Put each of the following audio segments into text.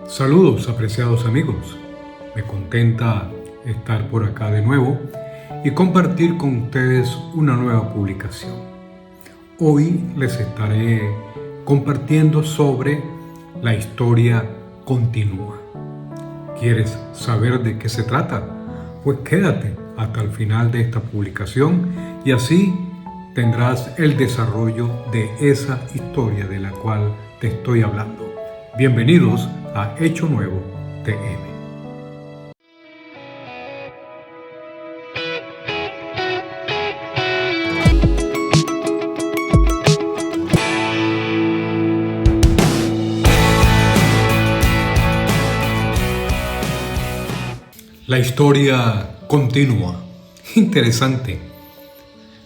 Saludos, apreciados amigos. Me contenta estar por acá de nuevo y compartir con ustedes una nueva publicación. Hoy les estaré compartiendo sobre la historia continúa. ¿Quieres saber de qué se trata? Pues quédate hasta el final de esta publicación y así tendrás el desarrollo de esa historia de la cual te estoy hablando. Bienvenidos a Hecho Nuevo TM. La historia continúa. Interesante.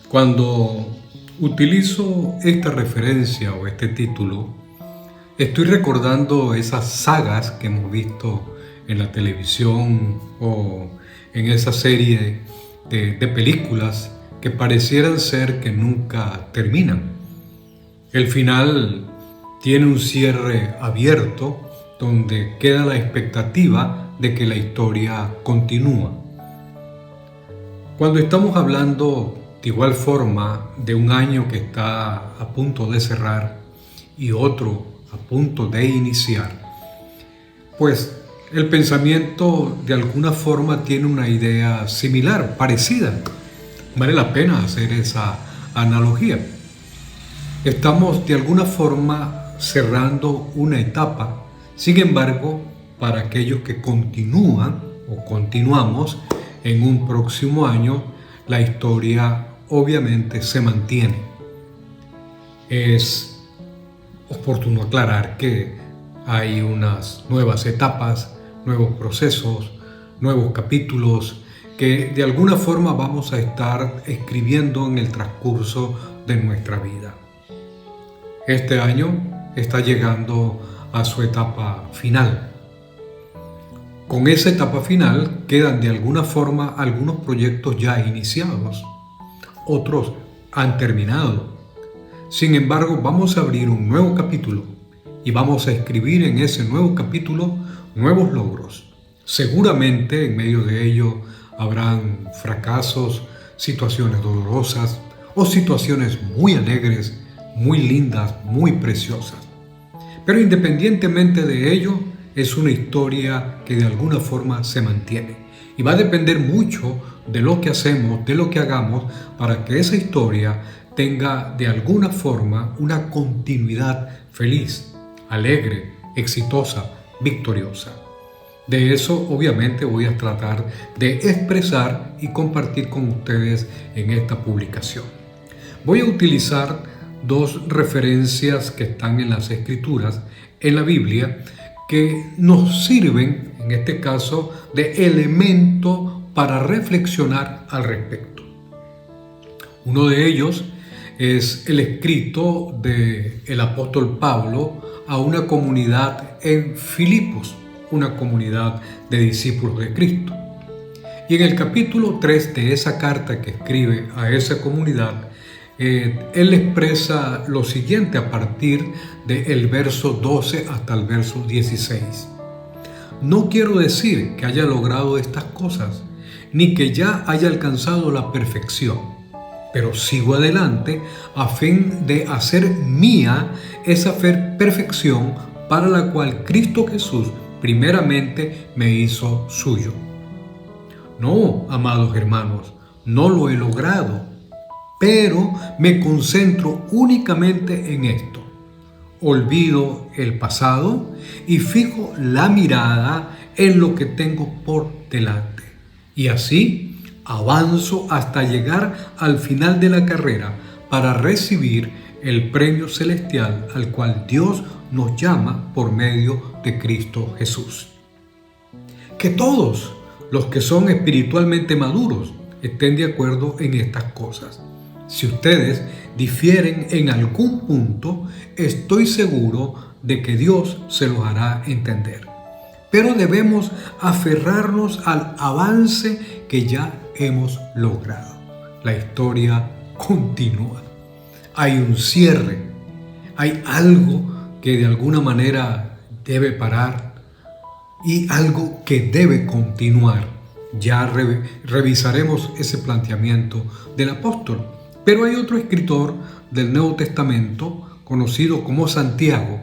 Cuando utilizo esta referencia o este título, estoy recordando esas sagas que hemos visto en la televisión o en esa serie de películas que parecieran ser que nunca terminan. El final tiene un cierre abierto donde queda la expectativa de que la historia continúa. Cuando estamos hablando de igual forma de un año que está a punto de cerrar y otro a punto de iniciar, pues el pensamiento de alguna forma tiene una idea similar, parecida. Vale la pena hacer esa analogía. Estamos de alguna forma cerrando una etapa. Sin embargo, para aquellos que continúan o continuamos en un próximo año, la historia obviamente se mantiene. Es oportuno aclarar que hay unas nuevas etapas, nuevos procesos, nuevos capítulos que de alguna forma vamos a estar escribiendo en el transcurso de nuestra vida. Este año está llegando a su etapa final. Con esa etapa final quedan de alguna forma algunos proyectos ya iniciados, otros han terminado. Sin embargo, vamos a abrir un nuevo capítulo y vamos a escribir en ese nuevo capítulo nuevos logros. Seguramente en medio de ello habrán fracasos, situaciones dolorosas o situaciones muy alegres, muy lindas, muy preciosas. Pero independientemente de ello, es una historia que de alguna forma se mantiene y va a depender mucho de lo que hacemos, de lo que hagamos para que esa historia tenga de alguna forma una continuidad feliz, alegre, exitosa, victoriosa. De eso obviamente voy a tratar de expresar y compartir con ustedes en esta publicación. Voy a utilizar dos referencias que están en las Escrituras, en la Biblia, que nos sirven, en este caso, de elemento para reflexionar al respecto. Uno de ellos es el escrito del apóstol Pablo a una comunidad en Filipos, una comunidad de discípulos de Cristo. Y en el capítulo 3 de esa carta que escribe a esa comunidad, él expresa lo siguiente a partir del verso 12 hasta el verso 16. No quiero decir que haya logrado estas cosas, ni que ya haya alcanzado la perfección, pero sigo adelante a fin de hacer mía esa perfección para la cual Cristo Jesús primeramente me hizo suyo. No, amados hermanos, no lo he logrado, pero me concentro únicamente en esto. Olvido el pasado y fijo la mirada en lo que tengo por delante. Y así avanzo hasta llegar al final de la carrera para recibir el premio celestial al cual Dios nos llama por medio de Cristo Jesús. Que todos los que son espiritualmente maduros estén de acuerdo en estas cosas. Si ustedes difieren en algún punto, estoy seguro de que Dios se los hará entender. Pero debemos aferrarnos al avance que ya hemos logrado. La historia continúa. Hay un cierre. Hay algo que de alguna manera debe parar, y algo que debe continuar. Ya revisaremos ese planteamiento del apóstol. Pero hay otro escritor del Nuevo Testamento, conocido como Santiago.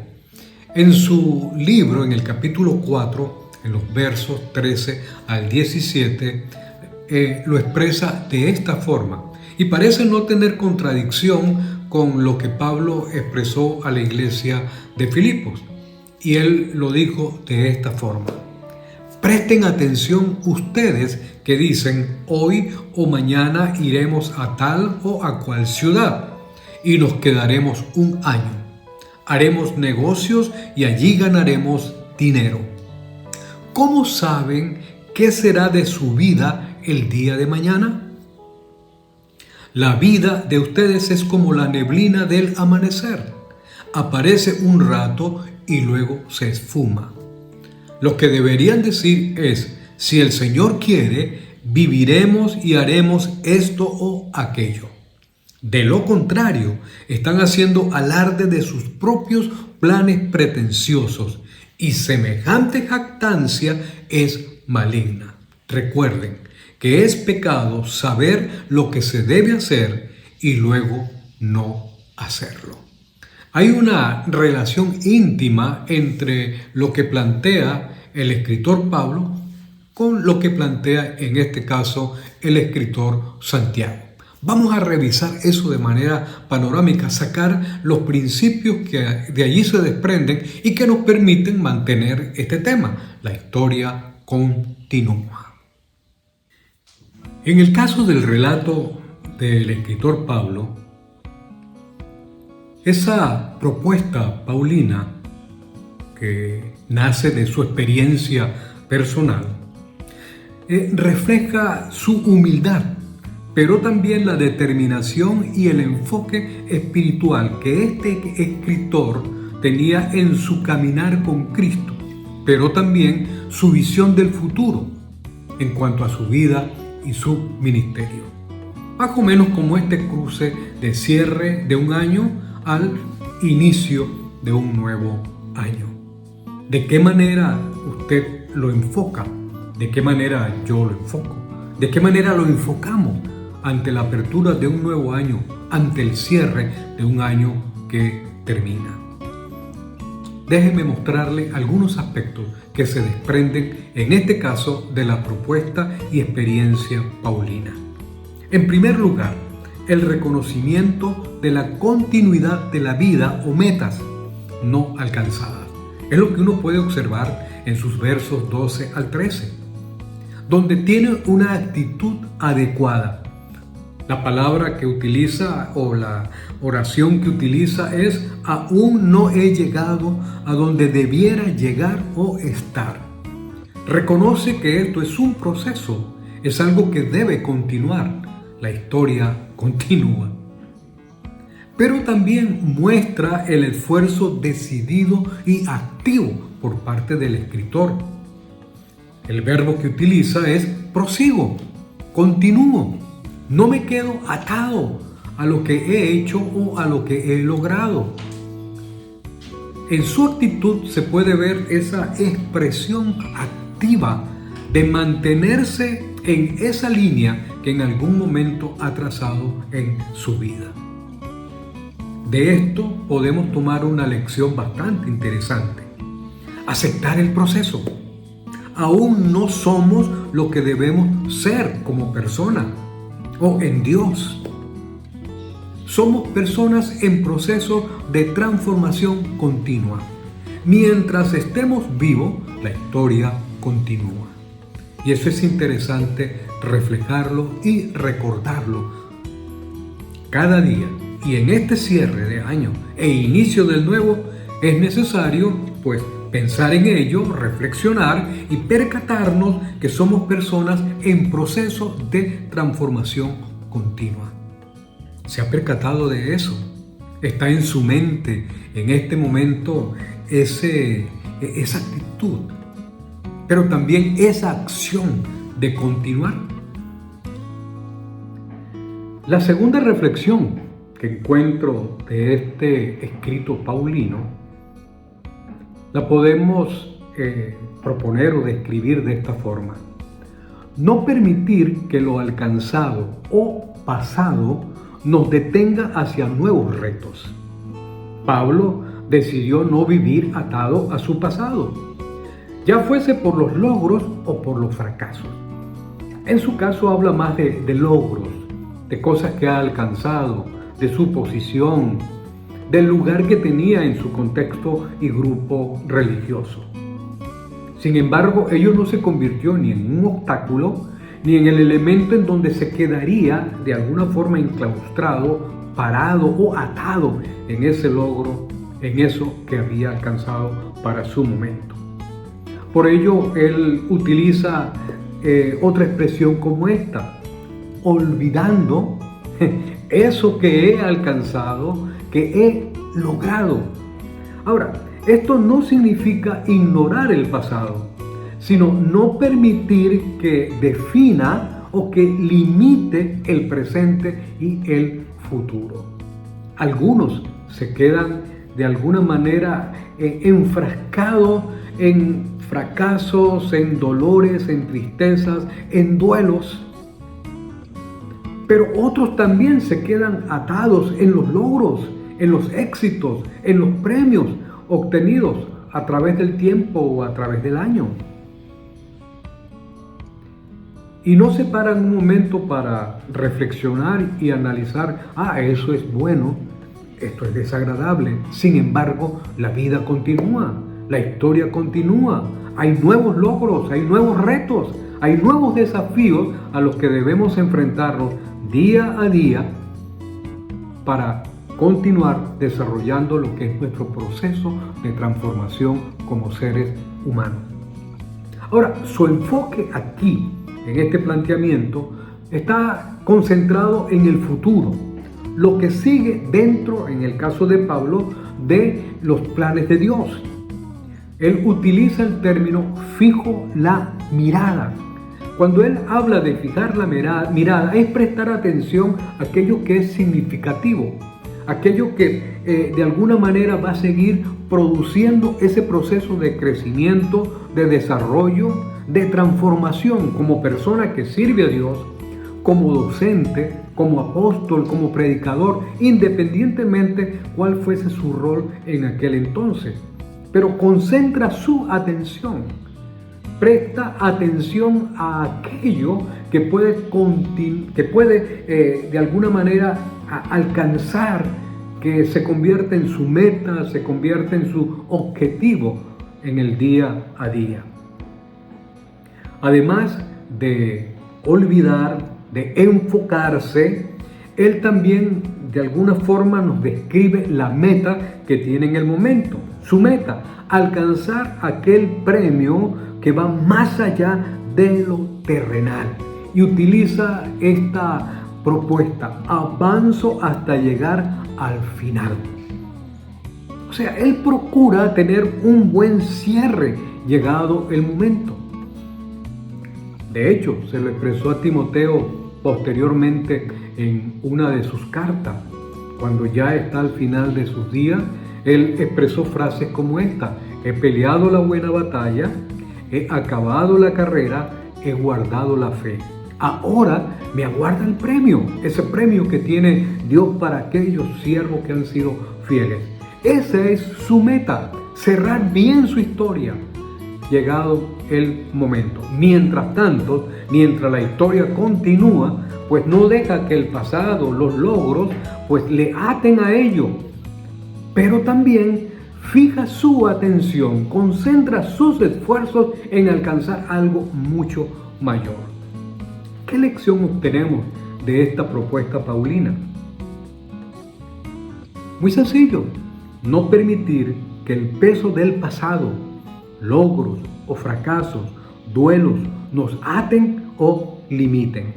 En su libro, en el capítulo 4, en los versos 13 al 17, lo expresa de esta forma. Y parece no tener contradicción con lo que Pablo expresó a la iglesia de Filipos. Y él lo dijo de esta forma: presten atención ustedes que dicen, hoy o mañana iremos a tal o a cual ciudad y nos quedaremos un año. Haremos negocios y allí ganaremos dinero. ¿Cómo saben qué será de su vida el día de mañana? La vida de ustedes es como la neblina del amanecer. Aparece un rato y luego se esfuma. Lo que deberían decir es, si el Señor quiere, viviremos y haremos esto o aquello. De lo contrario, están haciendo alarde de sus propios planes pretenciosos y semejante jactancia es maligna. Recuerden que es pecado saber lo que se debe hacer y luego no hacerlo. Hay una relación íntima entre lo que plantea el escritor Pablo con lo que plantea en este caso el escritor Santiago. Vamos a revisar eso de manera panorámica, sacar los principios que de allí se desprenden y que nos permiten mantener este tema. La historia continúa. En el caso del relato del escritor Pablo, esa propuesta paulina que nace de su experiencia personal refleja su humildad, pero también la determinación y el enfoque espiritual que este escritor tenía en su caminar con Cristo, pero también su visión del futuro en cuanto a su vida y su ministerio. Más o menos como este cruce de cierre de un año al inicio de un nuevo año. ¿De qué manera usted lo enfoca? ¿De qué manera yo lo enfoco? ¿De qué manera lo enfocamos ante la apertura de un nuevo año, ante el cierre de un año que termina? Déjeme mostrarle algunos aspectos que se desprenden, en este caso, de la propuesta y experiencia paulina. En primer lugar, el reconocimiento de la continuidad de la vida o metas no alcanzadas. Es lo que uno puede observar en sus versos 12 al 13, donde tiene una actitud adecuada. La palabra que utiliza o la oración que utiliza es: aún no he llegado a donde debiera llegar o estar. Reconoce que esto es un proceso, es algo que debe continuar. La historia continúa. Pero también muestra el esfuerzo decidido y activo por parte del escritor. El verbo que utiliza es prosigo, continúo. No me quedo atado a lo que he hecho o a lo que he logrado. En su actitud se puede ver esa expresión activa de mantenerse en esa línea que en algún momento ha trazado en su vida. De esto podemos tomar una lección bastante interesante. Aceptar el proceso. Aún no somos lo que debemos ser como persona o en Dios. Somos personas en proceso de transformación continua. Mientras estemos vivos, la historia continúa. Y eso es interesante reflejarlo y recordarlo cada día. Y en este cierre de año e inicio del nuevo es necesario pensar en ello, reflexionar y percatarnos que somos personas en proceso de transformación continua. ¿Se ha percatado de eso? ¿Está en su mente en este momento esa actitud, pero también esa acción de continuar? La segunda reflexión que encuentro de este escrito paulino la podemos proponer o describir de esta forma. No permitir que lo alcanzado o pasado nos detenga hacia nuevos retos. Pablo decidió no vivir atado a su pasado, ya fuese por los logros o por los fracasos. En su caso habla más de logros, de cosas que ha alcanzado, de su posición, del lugar que tenía en su contexto y grupo religioso. Sin embargo, ello no se convirtió ni en un obstáculo, ni en el elemento en donde se quedaría de alguna forma enclaustrado, parado o atado en ese logro, en eso que había alcanzado para su momento. Por ello, él utiliza otra expresión como esta: olvidando eso que he alcanzado, que he logrado. Ahora, esto no significa ignorar el pasado, sino no permitir que defina o que limite el presente y el futuro. Algunos se quedan de alguna manera enfrascados en fracasos, en dolores, en tristezas, en duelos. Pero otros también se quedan atados en los logros, en los éxitos, en los premios obtenidos a través del tiempo o a través del año. Y no se paran un momento para reflexionar y analizar: eso es bueno, esto es desagradable. Sin embargo, la vida continúa, la historia continúa. Hay nuevos logros, hay nuevos retos, hay nuevos desafíos a los que debemos enfrentarnos día a día para continuar desarrollando lo que es nuestro proceso de transformación como seres humanos. Ahora, su enfoque aquí, en este planteamiento, está concentrado en el futuro, lo que sigue dentro, en el caso de Pablo, de los planes de Dios. Él utiliza el término fijo la mirada. Cuando él habla de fijar la mirada, es prestar atención a aquello que es significativo, aquello que de alguna manera va a seguir produciendo ese proceso de crecimiento, de desarrollo, de transformación como persona que sirve a Dios, como docente, como apóstol, como predicador, independientemente cuál fuese su rol en aquel entonces. Pero concentra su atención, presta atención a aquello que puede de alguna manera alcanzar, que se convierte en su meta, se convierte en su objetivo en el día a día. Además de olvidar, de enfocarse, él también de alguna forma nos describe la meta que tiene en el momento. Su meta: alcanzar aquel premio que va más allá de lo terrenal. Y utiliza esta propuesta: avanzo hasta llegar al final. O sea, él procura tener un buen cierre llegado el momento. De hecho, se lo expresó a Timoteo posteriormente en una de sus cartas. Cuando ya está al final de sus días, él expresó frases como esta: he peleado la buena batalla, he acabado la carrera, he guardado la fe. Ahora me aguarda el premio, ese premio que tiene Dios para aquellos siervos que han sido fieles. Esa es su meta, cerrar bien su historia, llegado el momento. Mientras tanto, mientras la historia continúa, pues no deja que el pasado, los logros, pues le aten a ello. Pero también fija su atención, concentra sus esfuerzos en alcanzar algo mucho mayor. ¿Qué lección obtenemos de esta propuesta paulina? Muy sencillo: no permitir que el peso del pasado, logros o fracasos, duelos, nos aten o limiten.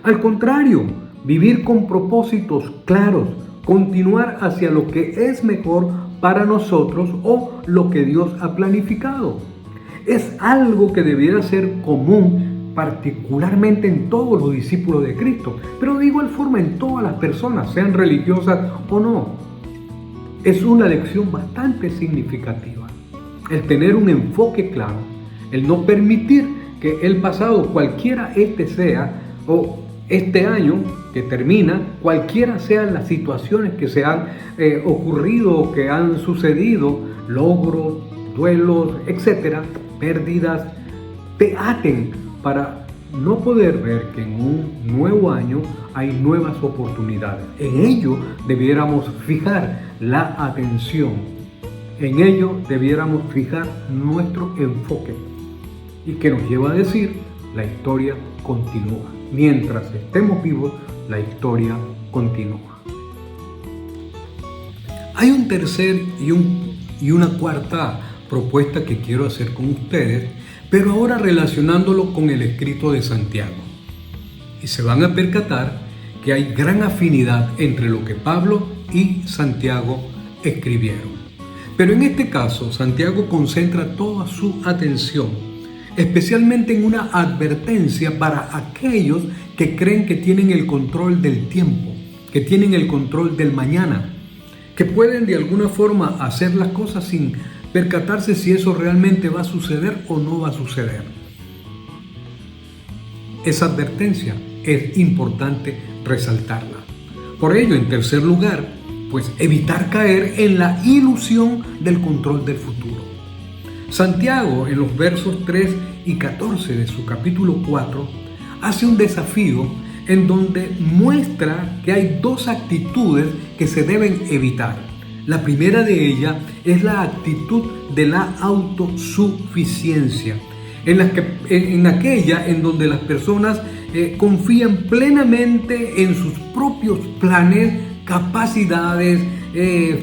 Al contrario, vivir con propósitos claros, continuar hacia lo que es mejor para nosotros o lo que Dios ha planificado. Es algo que debiera ser común, particularmente en todos los discípulos de Cristo, pero de igual forma en todas las personas, sean religiosas o no. Es una lección bastante significativa. el tener un enfoque claro, el no permitir que el pasado, cualquiera este sea, o este año que termina, cualquiera sean las situaciones que se han ocurrido o que han sucedido, logros, duelos, etcétera, pérdidas, te aten para no poder ver que en un nuevo año hay nuevas oportunidades. En ello debiéramos fijar la atención, en ello debiéramos fijar nuestro enfoque, y que nos lleva a decir: la historia continúa. Mientras estemos vivos, la historia continúa. Hay un tercer y una cuarta propuesta que quiero hacer con ustedes, pero ahora relacionándolo con el escrito de Santiago. Y se van a percatar que hay gran afinidad entre lo que Pablo y Santiago escribieron. Pero en este caso, Santiago concentra toda su atención especialmente en una advertencia para aquellos que creen que tienen el control del tiempo, que tienen el control del mañana, que pueden de alguna forma hacer las cosas sin percatarse si eso realmente va a suceder o no va a suceder. Esa advertencia es importante resaltarla. Por ello, en tercer lugar, pues evitar caer en la ilusión del control del futuro. Santiago, en los versos 3 y 14 de su capítulo 4, hace un desafío en donde muestra que hay dos actitudes que se deben evitar. La primera de ellas es la actitud de la autosuficiencia, en aquella en donde las personas confían plenamente en sus propios planes, capacidades,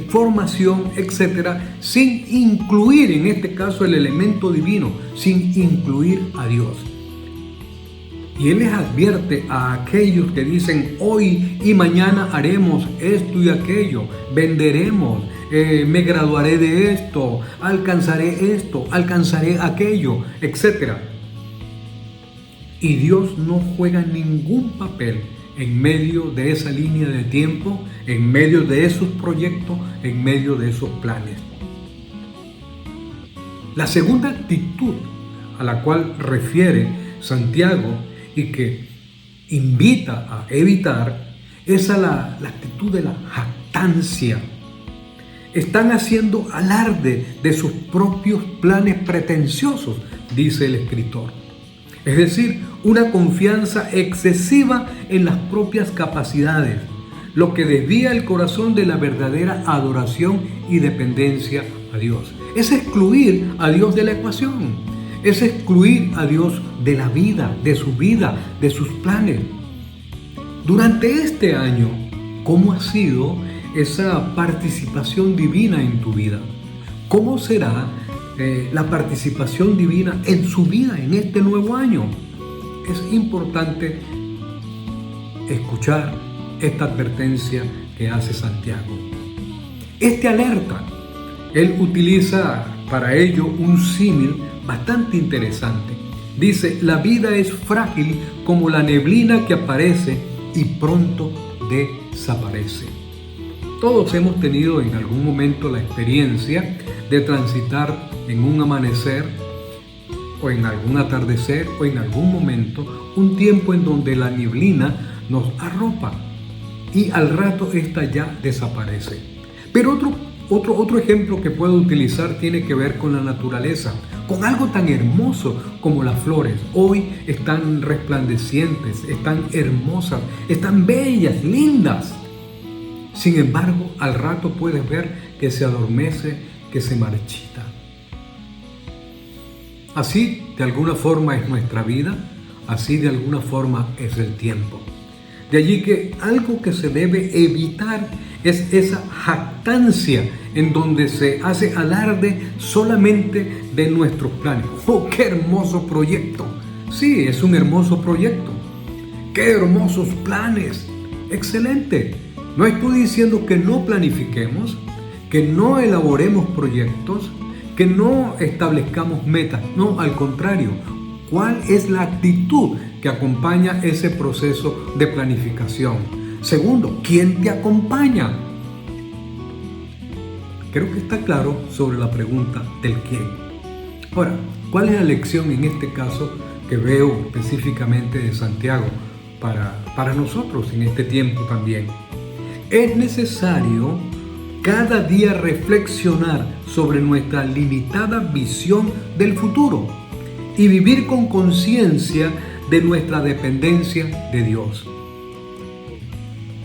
formación, etcétera, sin incluir en este caso el elemento divino, sin incluir a Dios. Y Él les advierte a aquellos que dicen: hoy y mañana haremos esto y aquello, venderemos, me graduaré de esto, alcanzaré aquello, etcétera. Y Dios no juega ningún papel en medio de esa línea de tiempo, en medio de esos proyectos, en medio de esos planes. La segunda actitud a la cual refiere Santiago y que invita a evitar es a la actitud de la jactancia. Están haciendo alarde de sus propios planes pretenciosos, dice el escritor. Es decir, una confianza excesiva en las propias capacidades, lo que desvía el corazón de la verdadera adoración y dependencia a Dios. Es excluir a Dios de la ecuación, es excluir a Dios de la vida, de sus planes. Durante este año, ¿cómo ha sido esa participación divina en tu vida? ¿Cómo será la participación divina en su vida en este nuevo año? Es importante escuchar esta advertencia que hace Santiago. Este alerta, él utiliza para ello un símil bastante interesante. Dice: la vida es frágil como la neblina que aparece y pronto desaparece. Todos hemos tenido en algún momento la experiencia de transitar en un amanecer o en algún atardecer o en algún momento un tiempo en donde la neblina nos arropa y al rato esta ya desaparece. Pero otro ejemplo que puedo utilizar tiene que ver con la naturaleza, con algo tan hermoso como las flores. Hoy están resplandecientes, están hermosas, están bellas, lindas. Sin embargo, al rato puedes ver que se adormece, que se marchita. Así de alguna forma es nuestra vida, así de alguna forma es el tiempo. De allí que algo que se debe evitar es esa jactancia en donde se hace alarde solamente de nuestros planes. ¡Oh, qué hermoso proyecto! Sí, es un hermoso proyecto. ¡Qué hermosos planes! ¡Excelente! No estoy diciendo que no planifiquemos, que no elaboremos proyectos, que no establezcamos metas. No, al contrario. ¿Cuál es la actitud que acompaña ese proceso de planificación? Segundo, ¿quién te acompaña? Creo que está claro sobre la pregunta del quién. Ahora, ¿cuál es la lección en este caso que veo específicamente de Santiago para nosotros en este tiempo también? Es necesario cada día reflexionar sobre nuestra limitada visión del futuro y vivir con conciencia de nuestra dependencia de Dios.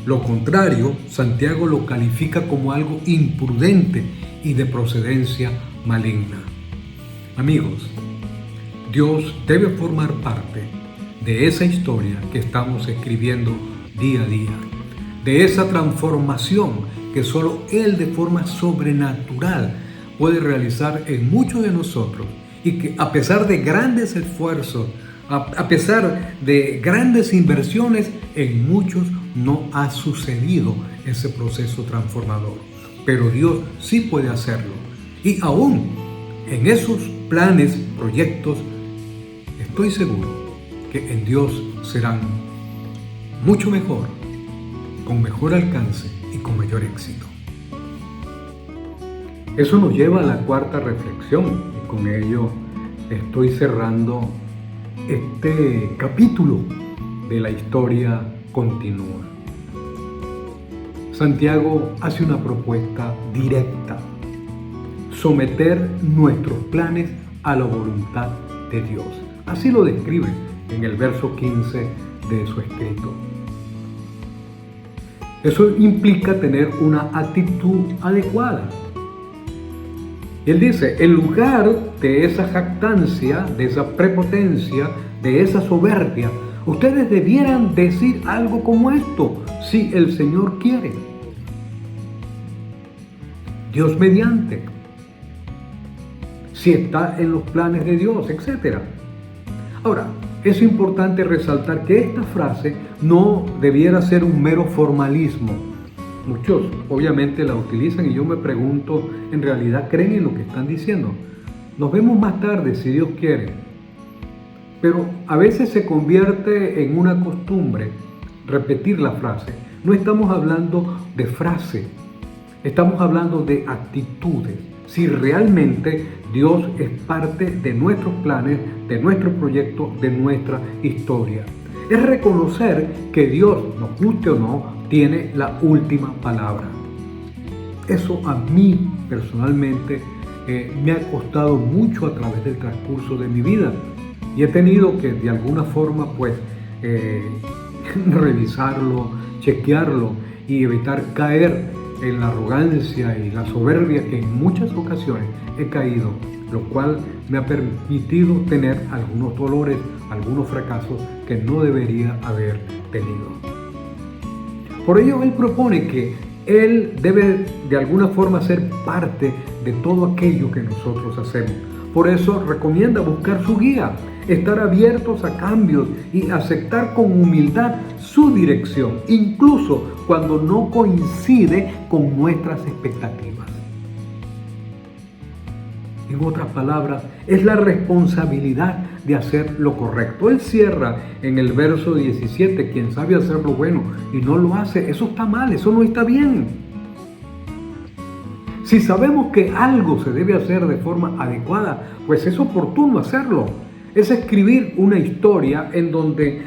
Lo contrario, Santiago lo califica como algo imprudente y de procedencia maligna. Amigos, Dios debe formar parte de esa historia que estamos escribiendo día a día, de esa transformación que solo Él de forma sobrenatural puede realizar en muchos de nosotros y que a pesar de grandes esfuerzos, a pesar de grandes inversiones, en muchos no ha sucedido ese proceso transformador. Pero Dios sí puede hacerlo. Y aún en esos planes, proyectos, estoy seguro que en Dios serán mucho mejor, con mejor alcance y con mayor éxito. Eso nos lleva a la cuarta reflexión y con ello estoy cerrando este capítulo de la historia continúa. Santiago hace una propuesta directa: someter nuestros planes a la voluntad de Dios. Así lo describe en el verso 15 de su escrito. Eso implica tener una actitud adecuada. Y él dice, en lugar de esa jactancia, de esa prepotencia, de esa soberbia, ustedes debieran decir algo como esto: si el Señor quiere, Dios mediante, si está en los planes de Dios, etc. Ahora, es importante resaltar que esta frase no debiera ser un mero formalismo. Muchos obviamente la utilizan y yo me pregunto, ¿en realidad creen en lo que están diciendo? Nos vemos más tarde si Dios quiere. Pero a veces se convierte en una costumbre repetir la frase. No estamos hablando de frase, estamos hablando de actitudes. Si realmente Dios es parte de nuestros planes, de nuestro proyecto, de nuestra historia. Es reconocer que Dios, nos guste o no, tiene la última palabra. Eso a mí personalmente me ha costado mucho a través del transcurso de mi vida y he tenido que de alguna forma revisarlo, chequearlo y evitar caer en la arrogancia y la soberbia que en muchas ocasiones he caído, lo cual me ha permitido tener algunos dolores, algunos fracasos que no debería haber tenido. Por ello, él propone que él debe de alguna forma ser parte de todo aquello que nosotros hacemos. Por eso recomienda buscar su guía, estar abiertos a cambios y aceptar con humildad su dirección, incluso cuando no coincide con nuestras expectativas. En otras palabras, es la responsabilidad de hacer lo correcto. Él cierra en el verso 17, quien sabe hacer lo bueno y no lo hace, eso está mal, eso no está bien. Si sabemos que algo se debe hacer de forma adecuada, pues es oportuno hacerlo. Es escribir una historia en donde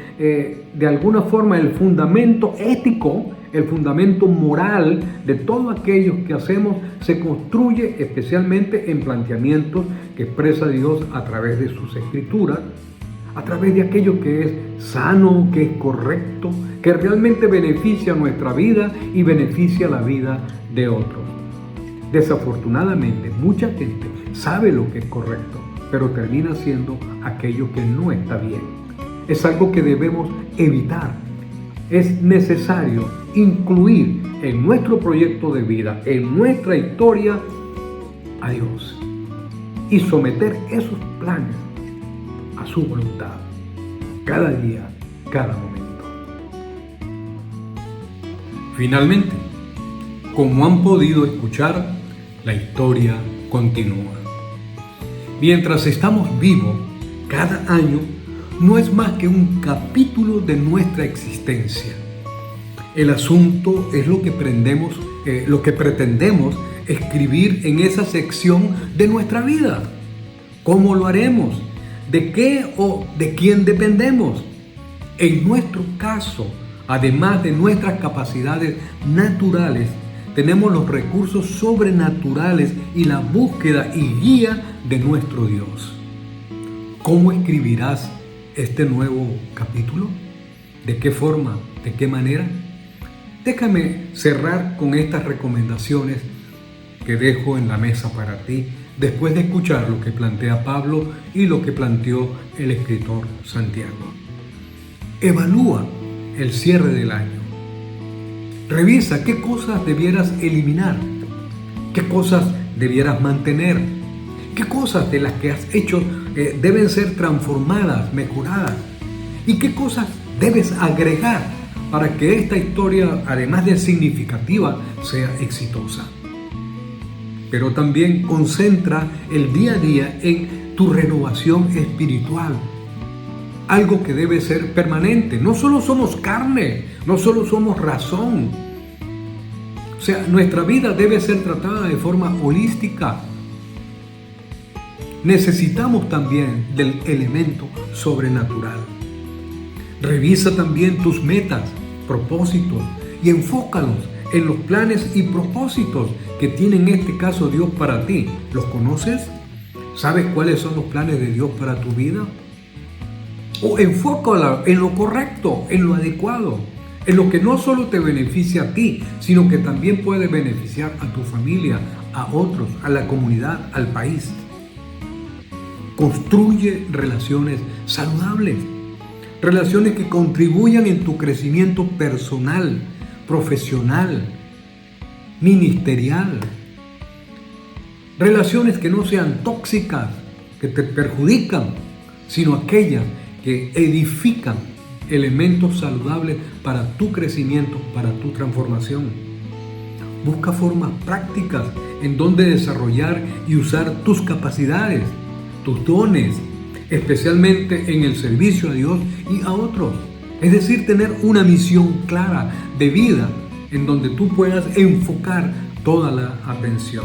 de alguna forma el fundamento ético, el fundamento moral de todo aquello que hacemos se construye especialmente en planteamientos que expresa Dios a través de sus escrituras, a través de aquello que es sano, que es correcto, que realmente beneficia nuestra vida y beneficia la vida de otros. Desafortunadamente, mucha gente sabe lo que es correcto, pero termina haciendo aquello que no está bien. Es algo que debemos evitar. Es necesario incluir en nuestro proyecto de vida, en nuestra historia, a Dios y someter esos planes a su voluntad, cada día, cada momento. Finalmente, como han podido escuchar, la historia continúa. Mientras estamos vivos, cada año no es más que un capítulo de nuestra existencia. El asunto es lo que pretendemos escribir en esa sección de nuestra vida. ¿Cómo lo haremos? ¿De qué o de quién dependemos? En nuestro caso, además de nuestras capacidades naturales, tenemos los recursos sobrenaturales y la búsqueda y guía de nuestro Dios. ¿Cómo escribirás este nuevo capítulo? ¿De qué forma? ¿De qué manera? Déjame cerrar con estas recomendaciones que dejo en la mesa para ti, después de escuchar lo que plantea Pablo y lo que planteó el escritor Santiago. Evalúa el cierre del año. Revisa qué cosas debieras eliminar, qué cosas debieras mantener, qué cosas de las que has hecho deben ser transformadas, mejoradas, y qué cosas debes agregar para que esta historia, además de significativa, sea exitosa. Pero también concentra el día a día en tu renovación espiritual, algo que debe ser permanente. No solo somos carne, no solo somos razón. O sea, nuestra vida debe ser tratada de forma holística. Necesitamos también del elemento sobrenatural. Revisa también tus metas, propósitos y enfócalos en los planes y propósitos que tiene en este caso Dios para ti. ¿Los conoces? ¿Sabes cuáles son los planes de Dios para tu vida? O enfócala en lo correcto, en lo adecuado, en lo que no solo te beneficia a ti, sino que también puede beneficiar a tu familia, a otros, a la comunidad, al país. Construye relaciones saludables, relaciones que contribuyan en tu crecimiento personal, profesional, ministerial. Relaciones que no sean tóxicas, que te perjudican, sino aquellas que edifican elementos saludables para tu crecimiento, para tu transformación. Busca formas prácticas en donde desarrollar y usar tus capacidades, tus dones, especialmente en el servicio a Dios y a otros. Es decir, tener una misión clara de vida en donde tú puedas enfocar toda la atención.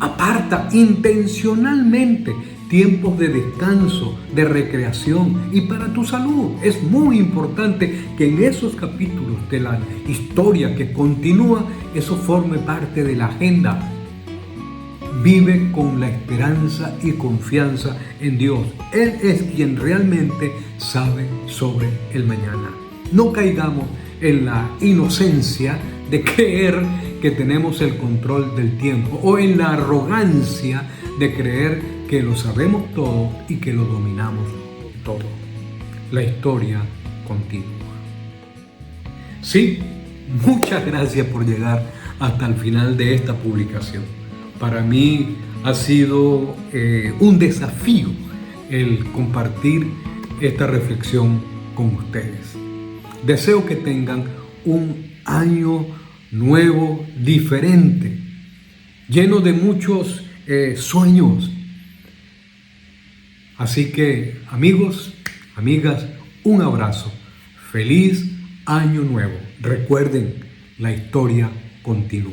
Aparta intencionalmente tiempos de descanso, de recreación y para tu salud. Es muy importante que en esos capítulos de la historia que continúa, eso forme parte de la agenda. Vive con la esperanza y confianza en Dios. Él es quien realmente sabe sobre el mañana. No caigamos en la inocencia de creer que tenemos el control del tiempo o en la arrogancia de creer que lo sabemos todo y que lo dominamos todo. La historia continúa. Sí, muchas gracias por llegar hasta el final de esta publicación. Para mí ha sido un desafío el compartir esta reflexión con ustedes. Deseo que tengan un año nuevo, diferente, lleno de muchos sueños. Así que, amigos, amigas, un abrazo. Feliz año nuevo. Recuerden, la historia continúa.